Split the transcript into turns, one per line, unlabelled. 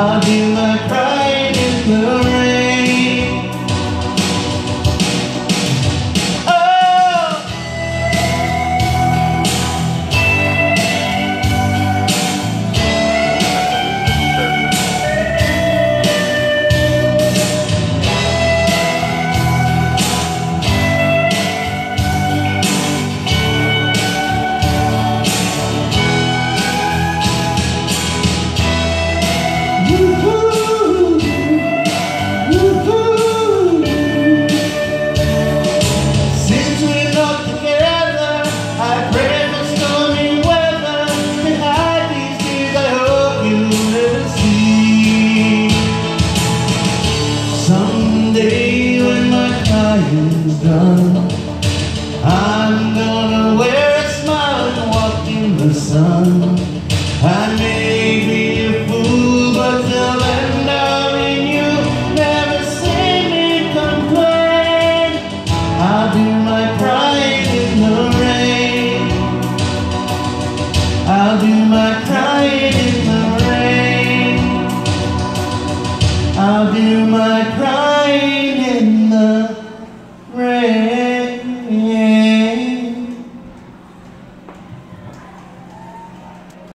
I'll do my crying in the rain. Oh, someday when my crying's done, I'm gonna wear a smile and walk in the sun. I may be a fool, but till then, darling, you never see me complain. I'll do my crying in the rain. I'll do my crying in the rain. I'll do my crying.